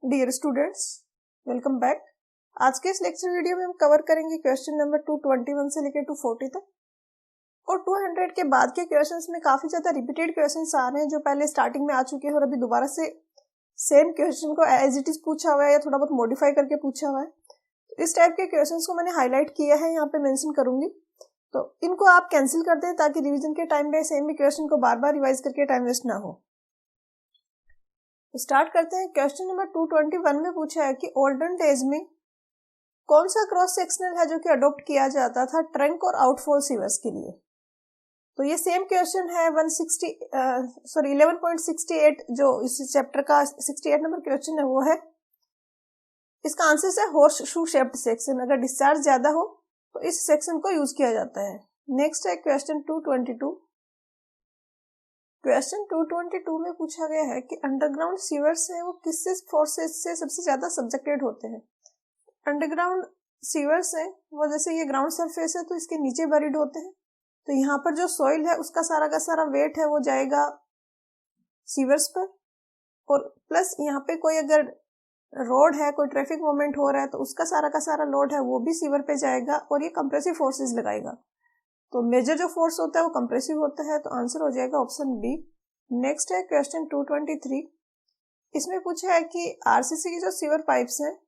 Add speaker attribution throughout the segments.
Speaker 1: Dear students, welcome back. आज के इस लेक्चर वीडियो में हम कवर करेंगे क्वेश्चन नंबर 221 से लेकर 240 तक। और 200 के बाद के क्वेश्चंस में काफी ज्यादा रिपीटेड क्वेश्चंस आ रहे हैं जो पहले स्टार्टिंग में आ चुके हैं और अभी दोबारा से सेम क्वेश्चन को एज इट इज पूछा हुआ है या थोड़ा बहुत मॉडिफाई करके पूछा हुआ है। इस टाइप के क्वेश्चंस को मैंने हाईलाइट किया है, यहाँ पे मेंशन करूंगी, तो इनको आप कैंसिल कर दें ताकि रिवीजन के टाइम में सेम ही क्वेश्चन को बार बार रिवाइज करके टाइम वेस्ट ना हो। स्टार्ट करते हैं। क्वेश्चन नंबर 221 में पूछा है कि ओल्डन डेज में कौन सा क्रॉस सेक्शनल है जो कि अडॉप्ट किया जाता था ट्रंक और आउटफॉल सीवर्स के लिए। तो ये सेम क्वेश्चन है 11.68 जो इस चैप्टर का 68 नंबर क्वेश्चन है वो है। इसका आंसर है हॉर्स शू शेप्ड सेक्शन। अगर डिस्चार्ज ज्यादा हो तो इस सेक्शन को यूज किया जाता है। नेक्स्ट है क्वेश्चन 222। क्वेश्चन 222 में पूछा गया है कि अंडरग्राउंड सीवर्स है वो किस फोर्सेस से सबसे ज्यादा सब्जेक्टेड होते हैं। अंडरग्राउंड सीवर्स है वो जैसे ये ग्राउंड सरफेस है तो इसके नीचे बरीड होते हैं, तो यहाँ पर जो सॉइल है उसका सारा का सारा वेट है वो जाएगा सीवर्स पर, और प्लस यहाँ पे कोई अगर रोड है, कोई ट्रैफिक मूवमेंट हो रहा है तो उसका सारा का सारा लोड है वो भी सीवर पे जाएगा और ये कंप्रेसिव फोर्सेस लगाएगा। तो मेजर जो फोर्स होता है वो कंप्रेसिव होता है, तो आंसर हो जाएगा ऑप्शन बी। नेक्स्ट है क्वेश्चन 223। इसमें पूछा है कि आरसीसी की जो सीवर पाइप्स हैं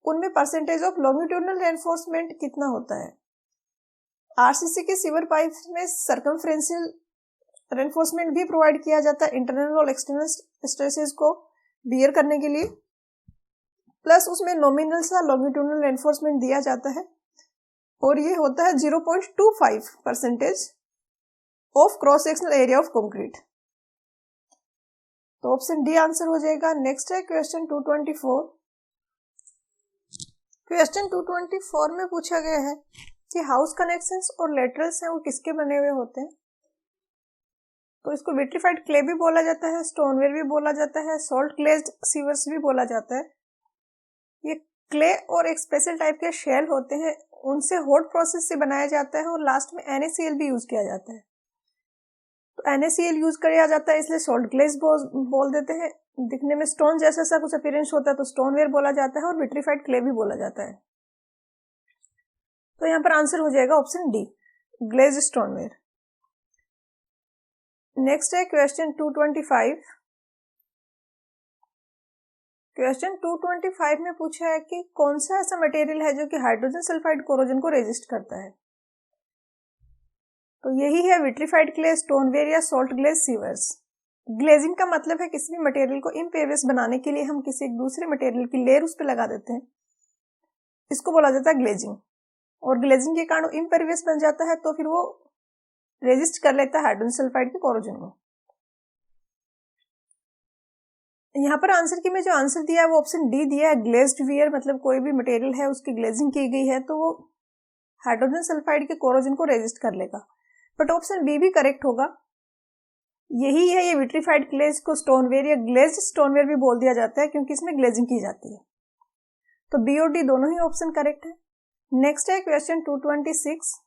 Speaker 1: उनमें परसेंटेज ऑफ लॉन्गिट्यूडनल रेनफोर्समेंट कितना होता है। आरसीसी के सीवर पाइप्स में सर्कमफ्रेंशियल रेनफोर्समेंट भी प्रोवाइड किया जाता है इंटरनल और एक्सटर्नल स्ट्रेसेस को बियर करने के लिए, प्लस उसमें नॉमिनल सा लॉन्गिट्यूडनल रेनफोर्समेंट दिया जाता है और ये होता है 0.25% of cross sectional area of concrete. तो ऑप्शन डी आंसर हो जाएगा। नेक्स्ट है क्वेश्चन 224। क्वेश्चन 224 में पूछा गया है कि हाउस कनेक्शंस और लेटरल्स हैं वो किसके बने हुए होते हैं। तो इसको विट्रीफाइड क्ले भी बोला जाता है, स्टोनवेयर भी बोला जाता है, सॉल्ट ग्लेज्ड सीवर्स भी बोला जाता है। ये क्ले और एक स्पेशल टाइप के शेल होते हैं, उनसे हॉट प्रोसेस से बनाया जाता है और लास्ट में NaCl भी यूज किया जाता है। तो NaCl यूज किया जाता है इसलिए सॉल्ट ग्लेज बोल देते हैं। दिखने में स्टोन जैसा सा कुछ अपीयरेंस होता है तो स्टोनवेयर बोला जाता है और विट्रीफाइड क्ले भी बोला जाता है। तो यहाँ पर आंसर हो जाएगा option D, glaze stoneware. Next है क्वेश्चन 225। क्वेश्चन 225 में पूछा है कि कौन सा ऐसा मटेरियल है जो कि हाइड्रोजन सल्फाइड कोरोजन को रेजिस्ट करता है। तो यही है विट्रीफाइड क्ले, स्टोनवेयर या सॉल्ट ग्लेज सीवर्स। ग्लेजिंग का मतलब है किसी भी मटेरियल को इम्पेरियस बनाने के लिए हम किसी एक दूसरे मटेरियल की लेयर उस पर लगा देते हैं, इसको बोला जाता है ग्लेजिंग। और ग्लेजिंग के कारण इम्पेरियस बन जाता है तो फिर वो रेजिस्ट कर लेता है हाइड्रोजन सल्फाइड के कोरोजन को। यहाँ पर आंसर की में जो आंसर दिया है वो ऑप्शन डी दिया है, ग्लेज्ड वियर। मतलब कोई भी मटेरियल है उसकी ग्लेजिंग की गई है तो वो हाइड्रोजन सल्फाइड के कोरोजन को रेजिस्ट कर लेगा। बट ऑप्शन बी भी करेक्ट होगा, यही है। ये विट्रीफाइड ग्लेज को स्टोनवेयर या ग्लेज्ड स्टोनवेयर भी बोल दिया जाता है क्योंकि इसमें ग्लेजिंग की जाती है। तो बी और डी दोनों ही ऑप्शन करेक्ट है। नेक्स्ट है क्वेश्चन 226।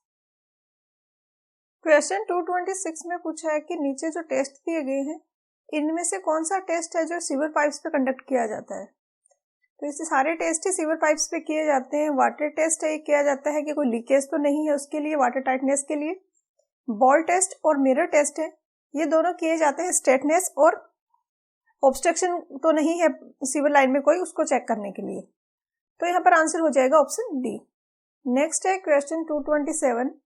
Speaker 1: क्वेश्चन 226 में पूछा है कि नीचे जो टेस्ट दिए गए हैं इनमें से कौन सा टेस्ट है जो सीवर पाइप्स पे कंडक्ट किया जाता है। तो इससे सारे टेस्ट ही सीवर पाइप्स पे किए जाते हैं। वाटर टेस्ट है, किया जाता है कि कोई लीकेज तो नहीं है उसके लिए, वाटर टाइटनेस के लिए। बॉल टेस्ट और मिरर टेस्ट है, ये दोनों किए जाते हैं स्ट्रेटनेस और ऑब्स्ट्रक्शन तो नहीं है सीवर लाइन में कोई, उसको चेक करने के लिए। तो यहाँ पर आंसर हो जाएगा ऑप्शन डी। नेक्स्ट है क्वेश्चन 227।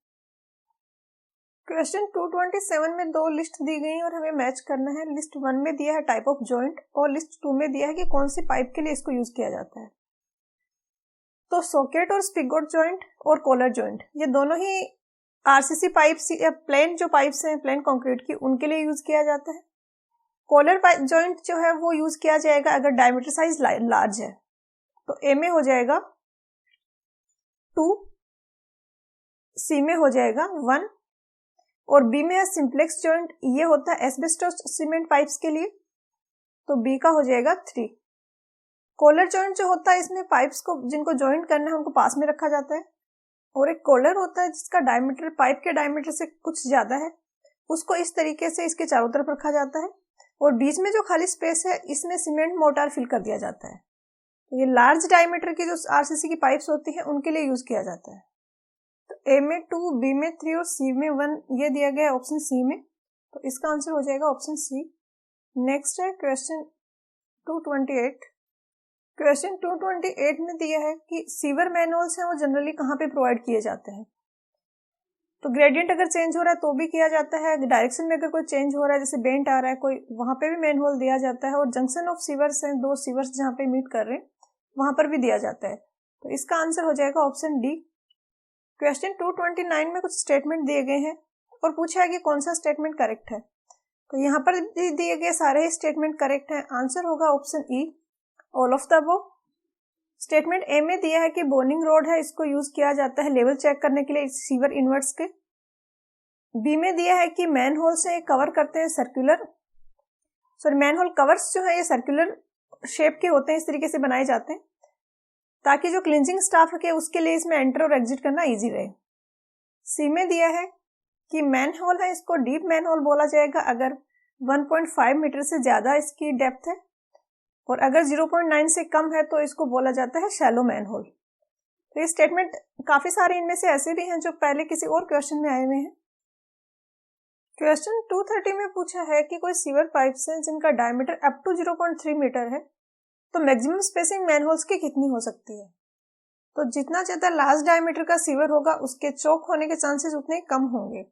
Speaker 1: क्वेश्चन 227 में दो लिस्ट दी गई और हमें मैच करना है। लिस्ट 1 में दिया है टाइप ऑफ जॉइंट और लिस्ट 2 में दिया है कि कौन सी पाइप के लिए इसको यूज किया जाता है। तो सॉकेट और स्पिगोट जॉइंट और कॉलर जॉइंट ये दोनों ही आरसीसी पाइप्स या प्लेन जो पाइप्स हैं प्लेन कंक्रीट की उनके लिए यूज किया जाता है। कॉलर जॉइंट जो है वो यूज किया जाएगा अगर डायमीटर साइज लार्ज है। तो ए में हो जाएगा 2, सी में हो जाएगा 1 और बी में है सिंप्लेक्स जॉइंट, ये होता है एस्बेस्टोस सीमेंट पाइप्स के लिए, तो बी का हो जाएगा 3। कॉलर जॉइंट जो होता है इसमें पाइप्स को जिनको जॉइंट करना है उनको पास में रखा जाता है, और एक कॉलर होता है जिसका डायमीटर पाइप के डायमीटर से कुछ ज्यादा है, उसको इस तरीके से इसके चारों तरफ रखा जाता है और बीच में जो खाली स्पेस है इसमें सीमेंट मोर्टार फिल कर दिया जाता है। तो ये लार्ज डायमीटर की जो आरसीसी की पाइप्स होती है उनके लिए यूज किया जाता है। तो ए में 2, बी में 3 और सी में 1 ये दिया गया है ऑप्शन सी में, तो इसका आंसर हो जाएगा ऑप्शन सी। नेक्स्ट है क्वेश्चन 228। क्वेश्चन 228 में दिया है कि सीवर मैनहोल्स हैं वो जनरली कहाँ पे प्रोवाइड किए जाते हैं। तो ग्रेडियंट अगर चेंज हो रहा है तो भी किया जाता है, डायरेक्शन में अगर कोई चेंज हो रहा है जैसे बेंट आ रहा है कोई, वहां पे भी मैनहोल दिया जाता है, और जंक्शन ऑफ सीवर्स हैं, दो सीवर्स जहाँ पे मीट कर रहे हैं वहां पर भी दिया जाता है। तो इसका आंसर हो जाएगा ऑप्शन डी। क्वेश्चन 229 में कुछ स्टेटमेंट दिए गए हैं और पूछा है कि कौन सा स्टेटमेंट करेक्ट है। तो यहाँ पर दिए गए सारे ही स्टेटमेंट करेक्ट हैं, आंसर होगा option E, all of the above. Statement A में दिया है कि बोनिंग रोड है, इसको यूज किया जाता है लेवल चेक करने के लिए सीवर इनवर्ट्स के। बी में दिया है कि मैनहोल से कवर करते हैं सर्कुलर, सॉरी मैनहोल कवर्स जो है ये सर्कुलर शेप के होते हैं, इस तरीके से बनाए जाते हैं ताकि जो क्लींजिंग स्टाफ है उसके लिए इसमें एंटर और एग्जिट करना इजी रहे। सी में दिया है कि मैनहोल है इसको डीप मैनहोल बोला जाएगा अगर 1.5 मीटर से ज्यादा इसकी डेप्थ है, और अगर 0.9 से कम है तो इसको बोला जाता है शैलो मैनहोल। तो ये स्टेटमेंट काफी सारे इनमें से ऐसे भी हैं जो पहले किसी और क्वेश्चन में आए हुए हैं। क्वेश्चन 230 में पूछा है कि कोई सीवर पाइप्स हैं जिनका डायमीटर अप टू 0.3 मीटर है, तो मैक्सिमम स्पेसिंग मैनहोल्स की कितनी हो सकती है। तो जितना ज्यादा लार्ज डायमीटर का सीवर होगा उसके चोक होने के चांसेस उतने कम होंगे।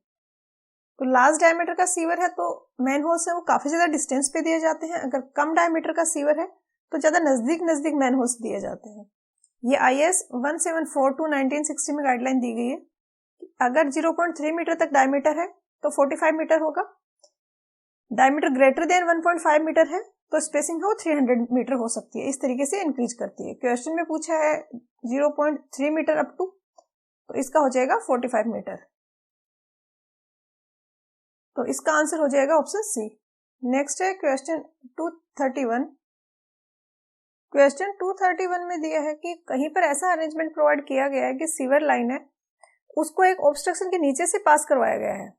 Speaker 1: तो लार्ज डायमीटर का सीवर है तो मैनहोल्स है वो काफी ज्यादा डिस्टेंस पे दिए जाते हैं, अगर कम डायमीटर का सीवर है तो ज्यादा नजदीक नजदीक मैनहोल्स दिए जाते हैं। ये IS 1742/1960 में गाइडलाइन दी गई है। अगर 0.3 मीटर तक डायमीटर है तो 45 मीटर होगा, डायमीटर ग्रेटर देन 1.5 मीटर है तो स्पेसिंग हो 300 मीटर हो सकती है, इस तरीके से इंक्रीज करती है। क्वेश्चन में पूछा है 0.3 मीटर अप टू, तो इसका हो जाएगा 45 मीटर, तो इसका आंसर हो जाएगा ऑप्शन सी। नेक्स्ट है क्वेश्चन 231। क्वेश्चन 231 में दिया है कि कहीं पर ऐसा अरेंजमेंट प्रोवाइड किया गया है कि सीवर लाइन है उसको एक ऑब्स्ट्रक्शन के नीचे से पास करवाया गया है।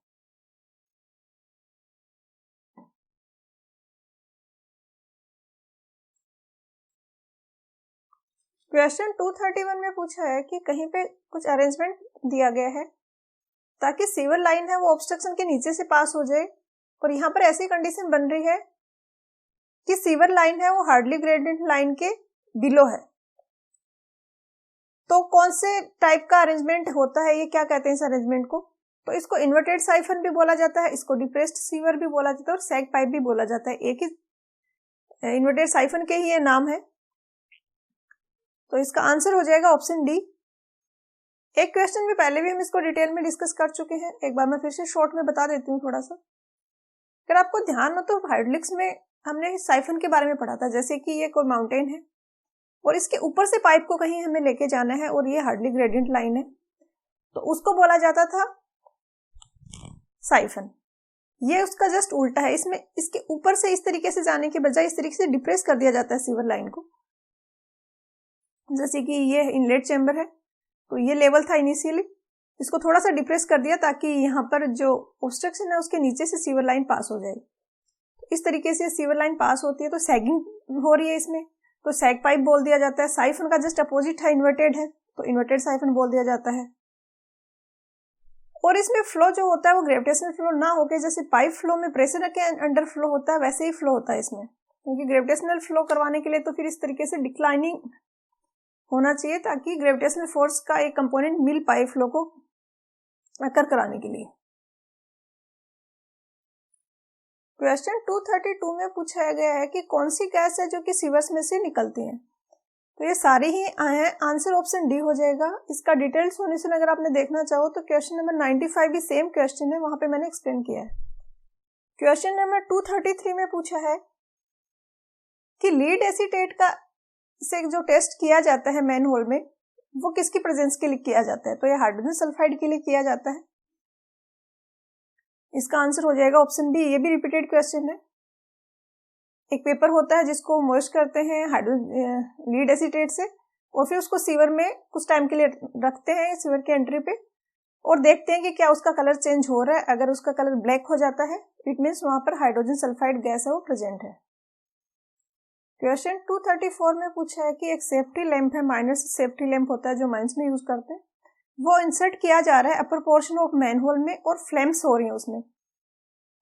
Speaker 1: क्वेश्चन 231 में पूछा है कि कहीं पे कुछ अरेंजमेंट दिया गया है ताकि सीवर लाइन है वो ऑब्स्ट्रक्शन के नीचे से पास हो जाए, और यहाँ पर ऐसी कंडीशन बन रही है कि सीवर लाइन है वो हार्डली ग्रेडियंट लाइन के बिलो है। तो कौन से टाइप का अरेंजमेंट होता है, ये क्या कहते हैं इस अरेंजमेंट को, तो इसको इन्वर्टेड साइफन भी बोला जाता है, इसको डिप्रेस्ड सीवर भी बोला जाता है और सैग पाइप भी बोला जाता है। एक ही इन्वर्टेड साइफन के ही ये नाम है, तो इसका आंसर हो जाएगा ऑप्शन डी। एक क्वेश्चन में पहले भी हम इसको डिटेल में डिस्कस कर चुके हैं, एक बार मैं फिर से शॉर्ट में बता देती हूँ थोड़ा सा। अगर आपको ध्यान हो तो हाइड्रोलिक्स में हमने साइफन के बारे में पढ़ा था, जैसे कि ये कोई माउंटेन है और इसके ऊपर से पाइप को कहीं हमें लेके जाना है और ये हार्डली ग्रेडियंट लाइन है, तो उसको बोला जाता था साइफन। ये उसका जस्ट उल्टा है, इसमें इसके ऊपर से इस तरीके से जाने के बजाय इस तरीके से डिप्रेस कर दिया जाता है सीवर लाइन को। जैसे कि ये इनलेट चेंबर है तो ये लेवल था इनिशियली, इसको थोड़ा सा डिप्रेस कर दिया ताकि यहाँ पर जो ऑब्स्ट्रक्शन है उसके नीचे से सीवर लाइन पास हो जाए। इस तरीके से सीवर लाइन पास होती है तो सैगिंग हो रही है इसमें, तो सैग पाइप बोल दिया जाता है। साइफन का जस्ट अपोजिट है, इन्वर्टेड है तो इन्वर्टेड साइफन बोल दिया जाता है। और इसमें फ्लो जो होता है वो ग्रेविटेशनल फ्लो ना होके जैसे पाइप फ्लो में प्रेशर के अंडर फ्लो होता है वैसे ही फ्लो होता है इसमें, क्योंकि ग्रेविटेशनल फ्लो करवाने के लिए तो फिर इस तरीके से डिक्लाइनिंग होना चाहिए ताकि ग्रेविटेशनल फोर्स का एक कंपोनेंट मिल पाए फ्लो को अकर कराने के लिए। क्वेश्चन 232 में पूछा गया है कि कौन सी गैस है जो कि सीवर्स में से निकलती है, तो ये सारे ही हैं, आंसर ऑप्शन डी हो जाएगा। इसका डिटेल्ड सॉल्यूशन अगर आपने देखना चाहो तो क्वेश्चन नंबर 95 भी सेम क्वेश्चन है, वहां पे मैंने एक्सप्लेन किया है। क्वेश्चन नंबर 233 में पूछा है कि लीड एसीटेट का से जो टेस्ट किया जाता है मैनहोल में वो किसकी प्रेजेंस के लिए किया जाता है, तो ये हाइड्रोजन सल्फाइड के लिए किया जाता है। इसका आंसर हो जाएगा ऑप्शन बी। ये भी रिपीटेड क्वेश्चन है। एक पेपर होता है जिसको मॉइस्ट करते हैं लीड एसीटेट से और फिर उसको सीवर में कुछ टाइम के लिए रखते हैं सीवर के एंट्री पे, और देखते हैं कि क्या उसका कलर चेंज हो रहा है। अगर उसका कलर ब्लैक हो जाता है इट मीन्स वहां पर हाइड्रोजन सल्फाइड गैस है वो प्रेजेंट है। क्वेश्चन 234 में पूछा है कि एक सेफ्टी लैंप है, माइनर सेफ्टी लैंप होता है जो माइंस में यूज करते हैं, वो इंसर्ट किया जा रहा है अपर पोर्शन ऑफ मैनहोल में और फ्लेम्स हो रही है उसमें।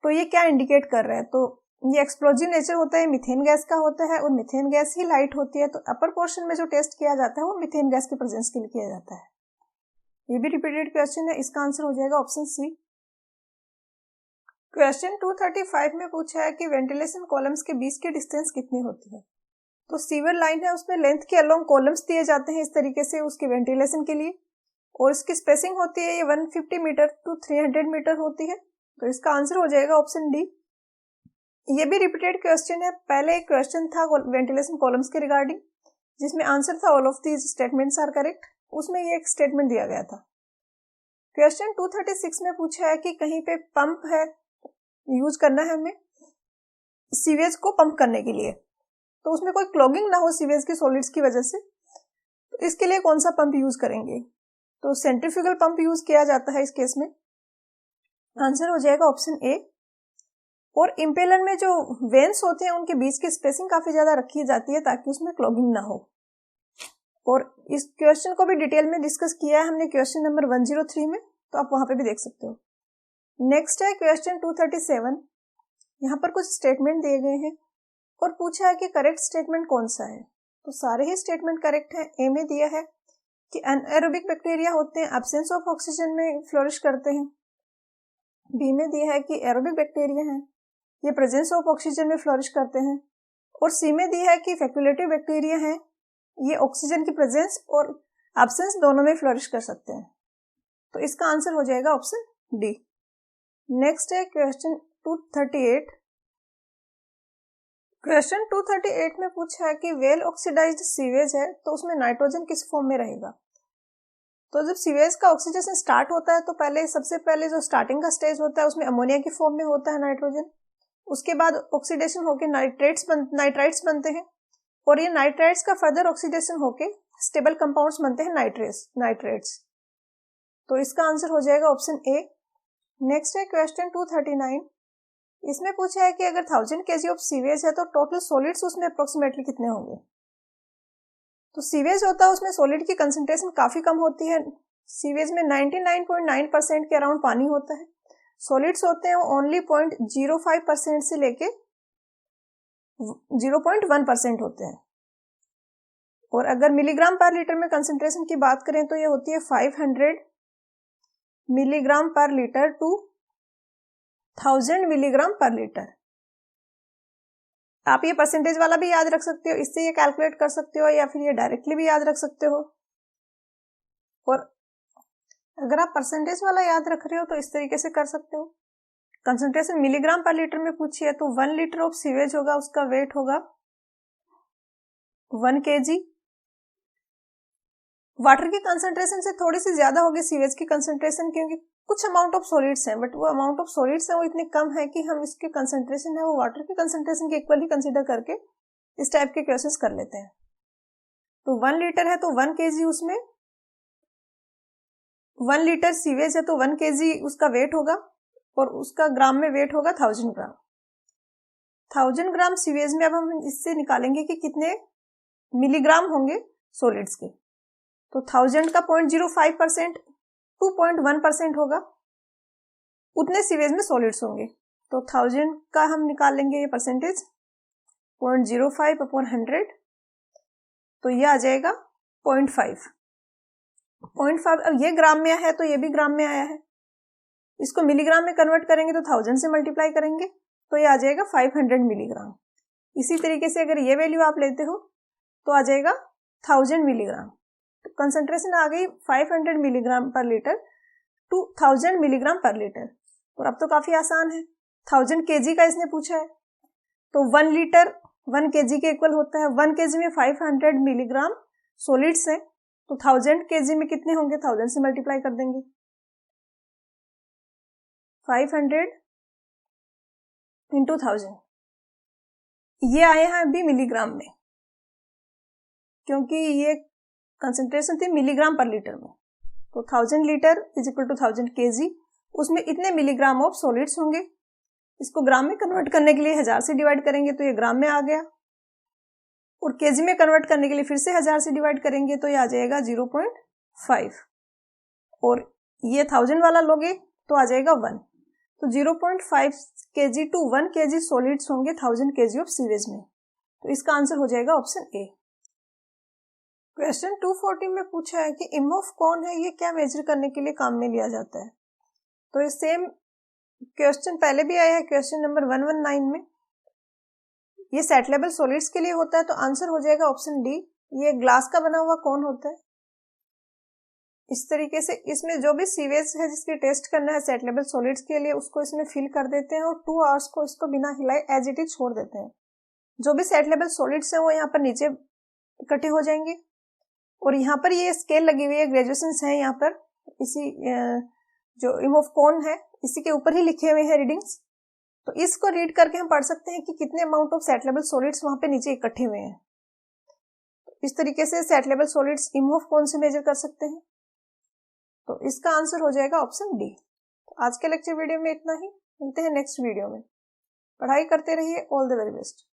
Speaker 1: तो ये क्या इंडिकेट कर रहा है? तो ये एक्सप्लोजिव नेचर होता है, मीथेन गैस का होता है और मीथेन गैस ही लाइट होती है। तो अपर पोर्शन में जो टेस्ट किया जाता है वो मीथेन गैस के प्रेजेंस के लिए किया जाता है। ये भी रिपीटेड क्वेश्चन है, इसका आंसर हो जाएगा ऑप्शन सी। क्वेश्चन 235 में पूछा है कि वेंटिलेशन कॉलम्स के बीच की डिस्टेंस कितनी होती है। तो सीवर लाइन है, उसमें लेंथ के अलोंग कॉलम्स दिए जाते हैं इस तरीके से उसके वेंटिलेशन के लिए, और इसकी स्पेसिंग होती है ये 150 मीटर टू 300 मीटर होती है। तो इसका आंसर हो जाएगा ऑप्शन डी। ये भी रिपीटेड क्वेश्चन है, पहले एक क्वेश्चन था वेंटिलेशन कॉलम्स के रिगार्डिंग जिसमें आंसर था all of these statements are correct, उसमें ये एक स्टेटमेंट दिया गया था। क्वेश्चन 236 में पूछा है कि कहीं पे पंप है, यूज करना है हमें सीवेज को पंप करने के लिए, तो उसमें कोई क्लॉगिंग ना हो सीवेज की सॉलिड्स की वजह से, तो इसके लिए कौन सा पंप यूज करेंगे? तो सेंट्रीफ्यूगल पंप यूज किया जाता है इस केस में। आंसर हो जाएगा ऑप्शन ए। और इंपेलर में जो वेन्स होते हैं उनके बीच की स्पेसिंग काफी ज्यादा रखी जाती है ताकि उसमें क्लॉगिंग ना हो। और इस क्वेश्चन को भी डिटेल में डिस्कस किया है हमने क्वेश्चन नंबर 103 में, तो आप वहां पे भी देख सकते हो। नेक्स्ट है क्वेश्चन 237। यहाँ पर कुछ स्टेटमेंट दिए गए हैं और पूछा है कि करेक्ट स्टेटमेंट कौन सा है। तो सारे ही स्टेटमेंट करेक्ट है। ए में दिया है कि एनाएरोबिक बैक्टीरिया होते हैं, एब्सेंस ऑफ ऑक्सीजन में फ्लोरिश करते हैं। बी में दिया है कि एरोबिक बैक्टीरिया हैं, ये प्रेजेंस ऑफ ऑक्सीजन में फ्लोरिश करते हैं। और सी में दिया है कि फैक्युलेटिव बैक्टीरिया हैं, ये ऑक्सीजन की प्रेजेंस और एब्सेंस दोनों में फ्लोरिश कर सकते हैं। तो इसका आंसर हो जाएगा ऑप्शन डी। नेक्स्ट है क्वेश्चन 238। क्वेश्चन 238 में पूछा है कि वेल ऑक्सीडाइज्ड सीवेज है तो उसमें नाइट्रोजन किस फॉर्म में रहेगा। तो जब सीवेज का ऑक्सीडेशन स्टार्ट होता है तो सबसे पहले जो स्टार्टिंग का स्टेज होता है उसमें अमोनिया की फॉर्म में होता है नाइट्रोजन। उसके बाद ऑक्सीडेशन होके नाइट्राइट्स बनते हैं और ये नाइट्राइट्स का फर्दर ऑक्सीडेशन होके स्टेबल कंपाउंड्स बनते हैं नाइट्रेट्स। तो इसका आंसर हो जाएगा ऑप्शन ए। नेक्स्ट है क्वेश्चन 239। इसमें पूछा है कि अगर 1000 kg ऑफ सीवेज है तो टोटल सॉलिड्स उसमें अप्रोक्सीमेटली कितने होंगे। तो सीवेज होता है उसमें सॉलिड की कंसंट्रेशन काफी कम होती है। सीवेज में 99.9% के अराउंड पानी होता है। सॉलिड्स होते हैं ओनली 0.05% से लेके 0.1% होते हैं। और अगर मिलीग्राम पर लीटर में कंसंट्रेशन की बात करें तो ये होती है 500 मिलीग्राम पर लीटर टू 1000 मिलीग्राम पर लीटर। आप ये परसेंटेज वाला भी याद रख सकते हो, इससे ये कैलकुलेट कर सकते हो, या फिर ये डायरेक्टली भी याद रख सकते हो। और अगर आप परसेंटेज वाला याद रख रहे हो तो इस तरीके से कर सकते हो। कंसंट्रेशन मिलीग्राम पर लीटर में पूछी है तो 1 लीटर ऑफ सीवेज होगा, उसका वेट होगा 1 kg। वाटर की कंसंट्रेशन से थोड़ी सी ज्यादा होगी सीवेज की कंसंट्रेशन, क्योंकि कुछ अमाउंट ऑफ सॉलिड्स हैं, बट वो अमाउंट ऑफ सॉलिड्स है वो इतने कम है कि हम इसके कंसंट्रेशन है वो वाटर की कंसंट्रेशन के इक्वल ही कंसीडर करके इस टाइप के क्वेश्चंस कर लेते हैं। तो 1 लीटर है तो 1 kg, उसमें 1 लीटर सीवेज है तो 1 kg उसका वेट होगा और उसका ग्राम में वेट होगा 1000 ग्राम। 1000 ग्राम सीवेज में अब हम इससे निकालेंगे कि कितने मिलीग्राम होंगे सॉलिड्स के। तो 1000 का 0.05% 2.1% होगा, उतने सीवेज में सॉलिड्स होंगे। तो 1000 का हम निकाल लेंगे ये परसेंटेज 0.05 अपॉन 100, तो ये आ जाएगा 0.5। अब ये ग्राम में है तो ये भी ग्राम में आया है, इसको मिलीग्राम में कन्वर्ट करेंगे तो 1000 से मल्टीप्लाई करेंगे तो ये आ जाएगा 500 मिलीग्राम। इसी तरीके से अगर ये वैल्यू आप लेते हो तो आ जाएगा 1000 मिलीग्राम। तो कंसंट्रेशन आ गई 500 मिलीग्राम पर लीटर टू 1000 मिलीग्राम पर लीटर। और अब तो काफी आसान है, 1000 kg का इसने पूछा है तो 1 लीटर 1 kg के इक्वल होता है। 1 kg में 500 मिलीग्राम सॉलिड्स है तो 1000 kg में कितने होंगे, 1000 से मल्टीप्लाई कर देंगे। 500 इंटू 1000, ये आए हैं अभी मिलीग्राम में, क्योंकि ये कंसंट्रेशन थी मिलीग्राम पर लीटर में। तो 1000 litre is equal to 1000 kg, उसमें इतने मिलीग्राम ऑफ सॉलिड्स होंगे। इसको ग्राम में कन्वर्ट करने के लिए 1000 से डिवाइड करेंगे तो ये ग्राम में आ गया, और केजी में कन्वर्ट करने के लिए फिर से 1000 से डिवाइड करेंगे तो ये आ जाएगा 0.5, और ये 1000 वाला लोगे तो आ जाएगा 1। तो 0.5 kg टू 1 kg सॉलिड्स होंगे 1000 kg ऑफ सीवेज में। तो इसका आंसर हो जाएगा ऑप्शन ए। क्वेश्चन 240 में पूछा है कि इमोफ कौन है, ये क्या मेजर करने के लिए काम में लिया जाता है। तो ये सेम क्वेश्चन पहले भी आया है, क्वेश्चन नंबर 119 में। ये सेट लेवल सॉलिड्स के लिए होता है, तो आंसर हो जाएगा ऑप्शन डी। ये ग्लास का बना हुआ कौन होता है। इस तरीके से इसमें जो भी सीवेज है जिसकी टेस्ट करना है सेट लेवल सॉलिड्स के लिए, उसको इसमें फिल कर देते हैं और 2 आवर्स को इसको बिना हिलाए एज इट इज छोड़ देते हैं। जो भी सेट लेवल सॉलिड्स है वो यहाँ पर नीचे इकट्ठे हो जाएंगे, और यहाँ पर ये स्केल लगी हुई है, ग्रेजुएशंस है यहाँ पर, इसी जो इमोफ कौन है इसी के ऊपर ही लिखे हुए हैं रीडिंग्स। तो इसको रीड करके हम पढ़ सकते हैं कि कितने amount of set level solids वहां पे नीचे इकट्ठे हुए हैं। इस तरीके से सेट लेवल सॉलिड्स इमोफ कौन से मेजर कर सकते हैं। तो इसका आंसर हो जाएगा ऑप्शन डी। तो आज के लेक्चर वीडियो में इतना ही, मिलते हैं नेक्स्ट वीडियो में। पढ़ाई करते रहिए, ऑल द वेरी बेस्ट।